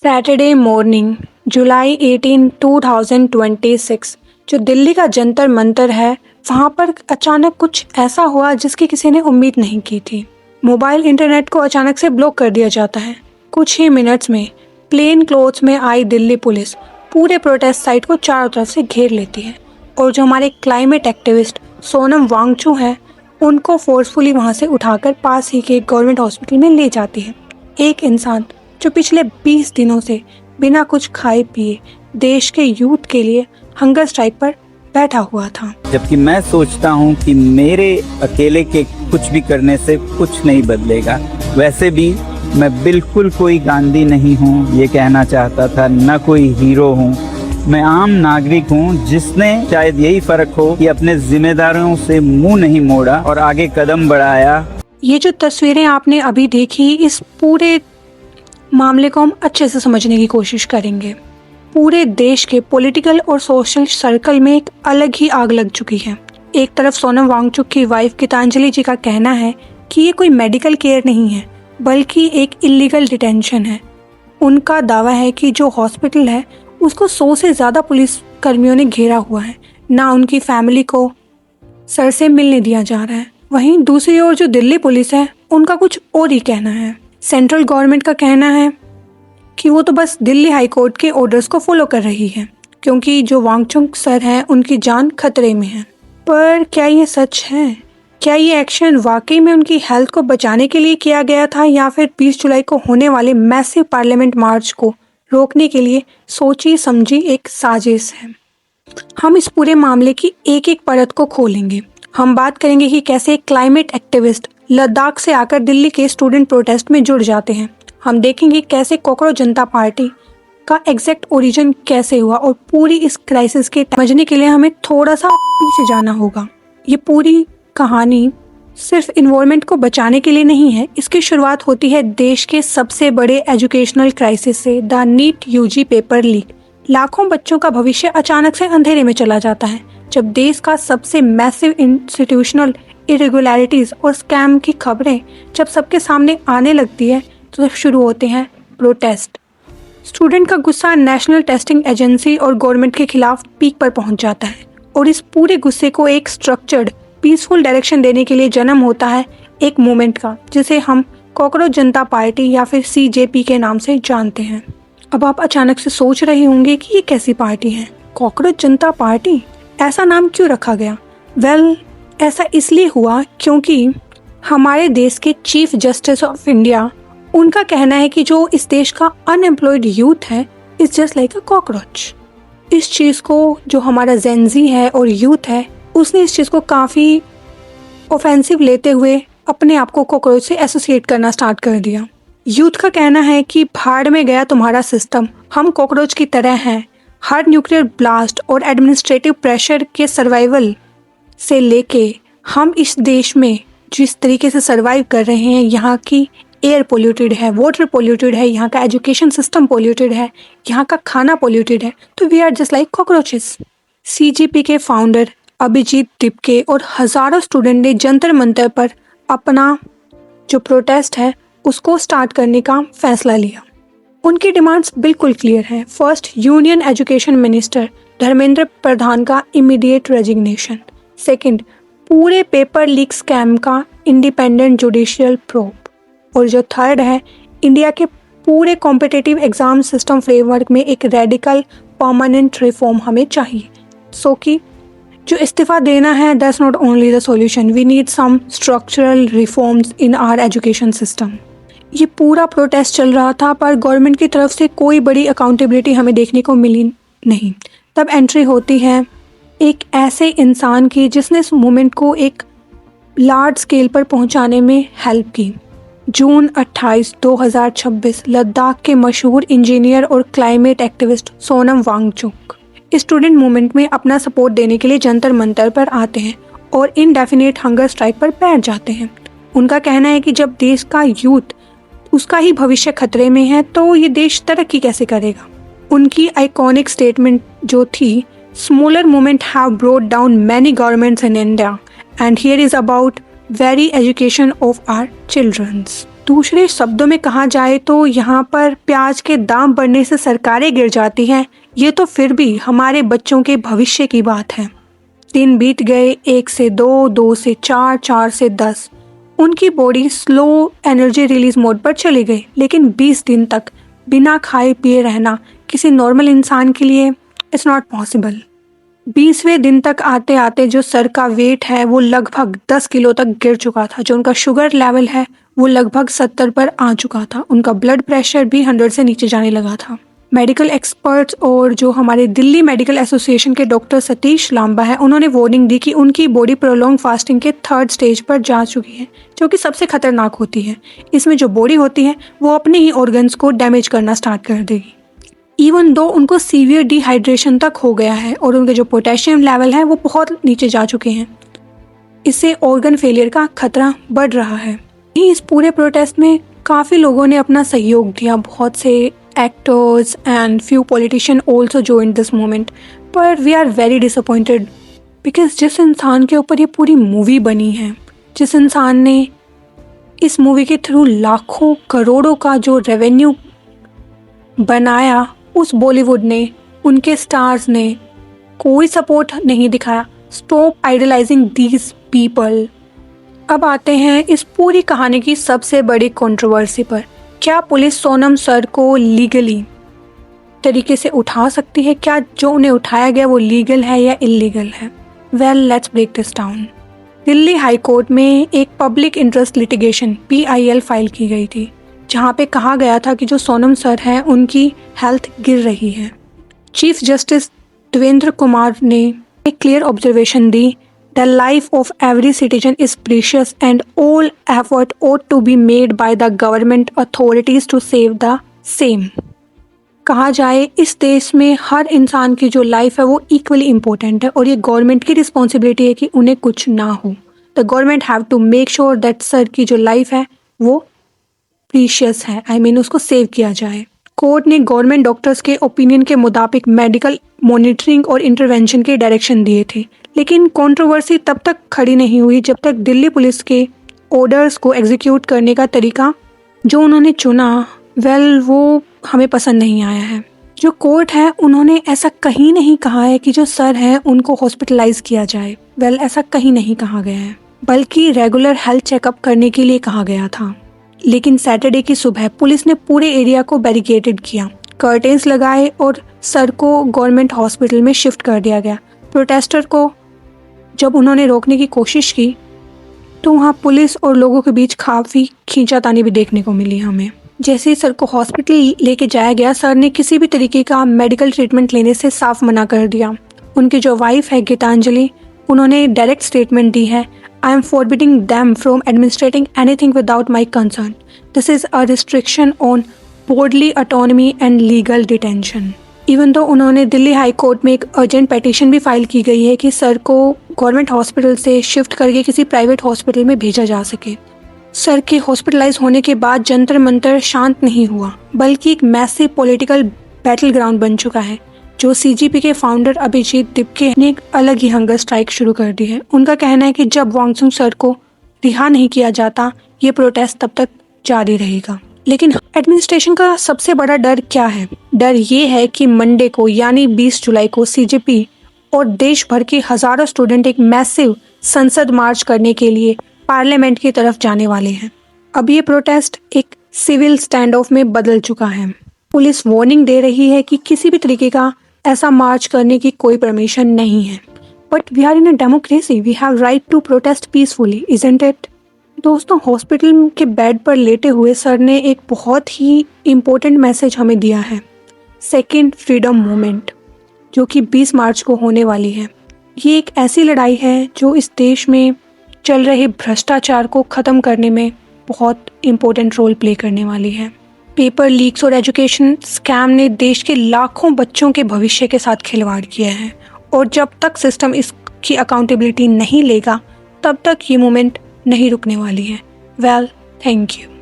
Saturday morning जुलाई 18 2026 जो दिल्ली का जंतर मंतर है वहाँ पर अचानक कुछ ऐसा हुआ जिसकी किसी ने उम्मीद नहीं की थी। मोबाइल इंटरनेट को अचानक से ब्लॉक कर दिया जाता है। कुछ ही मिनट्स में प्लेन क्लोथ्स में आई दिल्ली पुलिस पूरे प्रोटेस्ट साइट को चारों तरफ से घेर लेती है और जो हमारे क्लाइमेट एक्टिविस्ट सोनम वांगचुक है उनको फोर्सफुली वहाँ से उठाकर पास ही के गवर्नमेंट हॉस्पिटल में ले जाती है। एक इंसान जो पिछले 20 दिनों से बिना कुछ खाए पिए देश के यूथ के लिए हंगर स्ट्राइक पर बैठा हुआ था। जबकि मैं सोचता हूँ कि मेरे अकेले के कुछ भी करने से कुछ नहीं बदलेगा। वैसे भी मैं बिल्कुल कोई गांधी नहीं हूँ, ये कहना चाहता था, न कोई हीरो हूँ। मैं आम नागरिक हूँ जिसने शायद यही फर्क हो कि अपने जिम्मेदारियों से मुंह नहीं मोड़ा और आगे कदम बढ़ाया। ये जो तस्वीरें आपने अभी देखी, इस पूरे मामले को हम अच्छे से समझने की कोशिश करेंगे। पूरे देश के पॉलिटिकल और सोशल सर्कल में एक अलग ही आग लग चुकी है। एक तरफ सोनम वांगचुक की वाइफ गीतांजलि जी का कहना है कि ये कोई मेडिकल केयर नहीं है बल्कि एक इलीगल डिटेंशन है। उनका दावा है कि जो हॉस्पिटल है उसको 100 से ज़्यादा पुलिस कर्मियों ने घेरा हुआ है, ना उनकी फैमिली को सर से मिलने दिया जा रहा है। वहीं दूसरी ओर जो दिल्ली पुलिस है उनका कुछ और ही कहना है। सेंट्रल गवर्नमेंट का कहना है कि वो तो बस दिल्ली हाई कोर्ट के ऑर्डर्स को फॉलो कर रही है क्योंकि जो वांगचुक सर हैं उनकी जान खतरे में है। पर क्या ये सच है? क्या ये एक्शन वाकई में उनकी हेल्थ को बचाने के लिए किया गया था या फिर 20 जुलाई को होने वाले मैसिव पार्लियामेंट मार्च को रोकने के लिए सोची समझी एक साजिश है? हम इस पूरे मामले की एक एक परत को खोलेंगे। हम बात करेंगे कि कैसे एक क्लाइमेट एक्टिविस्ट लद्दाख से आकर दिल्ली के स्टूडेंट प्रोटेस्ट में जुड़ जाते हैं। हम देखेंगे कैसे कॉकरोच जनता पार्टी का एग्जैक्ट ओरिजिन कैसे हुआ और पूरी इस क्राइसिस के समझने के लिए हमें थोड़ा सा पीछे जाना होगा। ये पूरी कहानी सिर्फ इन्वायरमेंट को बचाने के लिए नहीं है। इसकी शुरुआत होती है देश के सबसे बड़े एजुकेशनल क्राइसिस से, the NEET UG paper leak. लाखों बच्चों का भविष्य अचानक से अंधेरे में चला जाता है जब देश का सबसे मैसिव इंस्टीट्यूशनल इरेगुलरिटीज और स्कैम की खबरें जब सबके सामने आने लगती है तो शुरू होते हैं प्रोटेस्ट। स्टूडेंट का गुस्सा नेशनल टेस्टिंग एजेंसी और गवर्नमेंट के खिलाफ पीक पर पहुंच जाता है और इस पूरे गुस्से को एक स्ट्रक्चर्ड पीसफुल डायरेक्शन देने के लिए जन्म होता है एक मूवमेंट का जिसे हम कॉकरोच जनता पार्टी या फिर CJP के नाम से जानते हैं। अब आप अचानक से सोच रहे होंगे कि ये कैसी पार्टी है, कॉकरोच जनता पार्टी, ऐसा नाम क्यों रखा गया? वेल, ऐसा इसलिए हुआ क्योंकि हमारे देश के चीफ जस्टिस ऑफ इंडिया, उनका कहना है कि जो इस देश का अनएम्प्लॉयड यूथ है is just like a cockroach. इस चीज़ को जो हमारा जेनजी है और यूथ है उसने इस चीज़ को काफ़ी ऑफेंसिव लेते हुए अपने आप को कॉकरोच से एसोसिएट करना स्टार्ट कर दिया। यूथ का कहना है कि भाड़ में गया तुम्हारा सिस्टम, हम कॉकरोच की तरह हैं। हर न्यूक्लियर ब्लास्ट और एडमिनिस्ट्रेटिव प्रेशर के सर्वाइवल से लेके हम इस देश में जिस तरीके से सर्वाइव कर रहे हैं, यहाँ की एयर पोल्यूटेड है, वाटर पोल्यूटेड है, यहाँ का एजुकेशन सिस्टम पोल्यूटेड है, यहाँ का खाना पोल्यूटेड है, तो we are just like cockroaches. CJP के फाउंडर अभिजीत दिपके और हज़ारों स्टूडेंट ने जंतर मंतर पर अपना जो प्रोटेस्ट है उसको स्टार्ट करने का फैसला लिया। उनकी डिमांड्स बिल्कुल क्लियर हैं। First, union education minister Dharmendra Pradhan का इमीडिएट रेजिग्नेशन। सेकंड, पूरे पेपर लीक स्कैम का इंडिपेंडेंट जुडिशियल प्रोब। और जो थर्ड है, इंडिया के पूरे कॉम्पिटिटिव एग्जाम सिस्टम फ्रेमवर्क में एक रेडिकल परमानेंट रिफॉर्म हमें चाहिए। सो कि जो इस्तीफा देना है that's not only the solution, we need some structural reforms in our education system. ये पूरा प्रोटेस्ट चल रहा था पर गवर्नमेंट की तरफ से कोई बड़ी अकाउंटेबिलिटी हमें देखने को मिली नहीं। तब एंट्री होती है एक ऐसे इंसान की जिसने इस मूवमेंट को एक लार्ज स्केल पर पहुंचाने में हेल्प की। जून 28, 2026 लद्दाख के मशहूर इंजीनियर और climate activist Sonam Wangchuk student movement में अपना सपोर्ट देने के लिए जंतर मंतर पर आते हैं और इनडेफिनेट हंगर स्ट्राइक पर बैठ जाते हैं। उनका कहना है कि जब देश का यूथ, उसका ही भविष्य खतरे में है तो ये देश तरक्की कैसे करेगा। उनकी आइकॉनिक स्टेटमेंट जो थी, smaller movement have brought down many governments in India and here is about very education of our childrens. दूसरे शब्दों में कहा जाए तो यहाँ पर प्याज के दाम बढ़ने से सरकारें गिर जाती हैं, ये तो फिर भी हमारे बच्चों के भविष्य की बात है। दिन बीत गए, 1 से 2, 2 से 4, 4 से 10। उनकी body slow energy release mode पर चली गई, लेकिन 20 दिन तक बिना खाए पिए रहना किसी नॉर्मल इंसान के लिए इट्स नॉट पॉसिबल। 20वें दिन तक आते आते जो सर का वेट है वो लगभग 10 किलो तक गिर चुका था। जो उनका शुगर लेवल है वो लगभग 70 पर आ चुका था। उनका ब्लड प्रेशर भी 100 से नीचे जाने लगा था। मेडिकल एक्सपर्ट्स और जो हमारे दिल्ली मेडिकल एसोसिएशन के डॉक्टर सतीश लांबा है, उन्होंने वार्निंग दी कि उनकी बॉडी प्रोलॉन्ग फास्टिंग के 3rd स्टेज पर जा चुकी है, जो कि सबसे खतरनाक होती है। इसमें जो बॉडी होती है वो अपने ही ऑर्गन्स को डैमेज करना स्टार्ट कर देगी। इवन दो उनको सीवियर डिहाइड्रेशन तक हो गया है और उनके जो पोटेशियम लेवल है वो बहुत नीचे जा चुके हैं। इससे ऑर्गन फेलियर का खतरा बढ़ रहा है। इस पूरे प्रोटेस्ट में काफ़ी लोगों ने अपना सहयोग दिया। बहुत से actors and few politician also joined this moment, पर we are very disappointed because जिस इंसान के ऊपर ये पूरी मूवी बनी है, जिस इंसान ने इस मूवी के थ्रू लाखों करोड़ों का जो रेवेन्यू बनाया, उस बॉलीवुड ने, उनके स्टार्स ने कोई सपोर्ट नहीं दिखाया। Stop idolising these people. अब आते हैं इस पूरी कहानी की सबसे बड़ी कंट्रोवर्सी पर। क्या पुलिस सोनम सर को लीगली तरीके से उठा सकती है? क्या जो उन्हें उठाया गया वो लीगल है या इलीगल है? Well, let's break this down. Delhi high court में एक public interest litigation PIL file की गई थी, जहां पे कहा गया था कि जो सोनम सर हैं उनकी हेल्थ गिर रही है। चीफ जस्टिस देवेंद्र कुमार ने एक क्लियर ऑब्जर्वेशन दी, the life of every citizen is precious and all effort ought to be made by the government authorities to save the same. कहा जाए इस देश में हर इंसान की जो लाइफ है वो इक्वली इम्पोर्टेंट है और ये गवर्नमेंट की रिस्पॉन्सिबिलिटी है कि उन्हें कुछ ना हो। The government have to make sure that sir की जो लाइफ है वो प्रीशियस है, उसको सेव किया जाए। कोर्ट ने गवर्नमेंट डॉक्टर्स के ओपिनियन के मुताबिक मेडिकल मॉनिटरिंग और इंटरवेंशन के डायरेक्शन दिए थे, लेकिन कंट्रोवर्सी तब तक खड़ी नहीं हुई जब तक दिल्ली पुलिस के ऑर्डर्स को एग्जीक्यूट करने का तरीका जो उन्होंने चुना, वो हमें पसंद नहीं आया है। जो कोर्ट है उन्होंने ऐसा कहीं नहीं कहा है कि जो सर हैं उनको हॉस्पिटलाइज किया जाए। ऐसा कहीं नहीं कहा गया है, बल्कि रेगुलर हेल्थ चेकअप करने के लिए कहा गया था। लेकिन सैटरडे की सुबह पुलिस ने पूरे एरिया को बैरिकेडेड किया, कर्टेन्स लगाए और सर को गवर्नमेंट हॉस्पिटल में शिफ्ट कर दिया गया। प्रोटेस्टर को जब उन्होंने रोकने की कोशिश की तो वहाँ पुलिस और लोगों के बीच काफ़ी खींचातानी भी देखने को मिली हमें। जैसे ही सर को हॉस्पिटल लेके जाया गया, सर ने किसी भी तरीके का मेडिकल ट्रीटमेंट लेने से साफ मना कर दिया। उनकी जो वाइफ है गीतांजलि, उन्होंने डायरेक्ट स्टेटमेंट दी है, I am forbidding them from administrating anything without my consent. This is a restriction on bodily autonomy and legal detention. Even though उन्होंने दिल्ली हाई कोर्ट में एक अर्जेंट पेटिशन भी फाइल की गई है कि सर को गवर्नमेंट हॉस्पिटल से शिफ्ट करके किसी प्राइवेट हॉस्पिटल में भेजा जा सके। सर के हॉस्पिटलाइज होने के बाद जंतर मंतर शांत नहीं हुआ, बल्कि एक मैसिव पॉलिटिकल बैटल ग्राउंड बन चुका है। जो CGP के फाउंडर अभिजीत दिपके ने एक अलग ही हंगर स्ट्राइक शुरू कर दी है। उनका कहना है कि जब वांगचुक सर को रिहा नहीं किया जाता, ये प्रोटेस्ट तब तक जारी रहेगा। लेकिन एडमिनिस्ट्रेशन का सबसे बड़ा डर क्या है? डर ये है कि मंडे को यानी 20 जुलाई को CGP और देश भर के हजारों स्टूडेंट एक मैसिव संसद मार्च करने के लिए पार्लियामेंट की तरफ जाने वाले हैं। अब ये प्रोटेस्ट एक सिविल स्टैंड ऑफ में बदल चुका है। पुलिस वार्निंग दे रही है कि किसी भी तरीके का ऐसा मार्च करने की कोई परमिशन नहीं है। But we are in a democracy, we have right to protest peacefully, isn't it? दोस्तों, हॉस्पिटल के बेड पर लेटे हुए सर ने एक बहुत ही इम्पोर्टेंट मैसेज हमें दिया है, सेकेंड फ्रीडम मूवमेंट, जो कि 20 मार्च को होने वाली है। ये एक ऐसी लड़ाई है जो इस देश में चल रहे भ्रष्टाचार को ख़त्म करने में बहुत इम्पोर्टेंट रोल प्ले करने वाली है। पेपर लीक्स और एजुकेशन स्कैम ने देश के लाखों बच्चों के भविष्य के साथ खिलवाड़ किया है और जब तक सिस्टम इसकी अकाउंटेबिलिटी नहीं लेगा तब तक ये मूवमेंट नहीं रुकने वाली है। Well, thank you.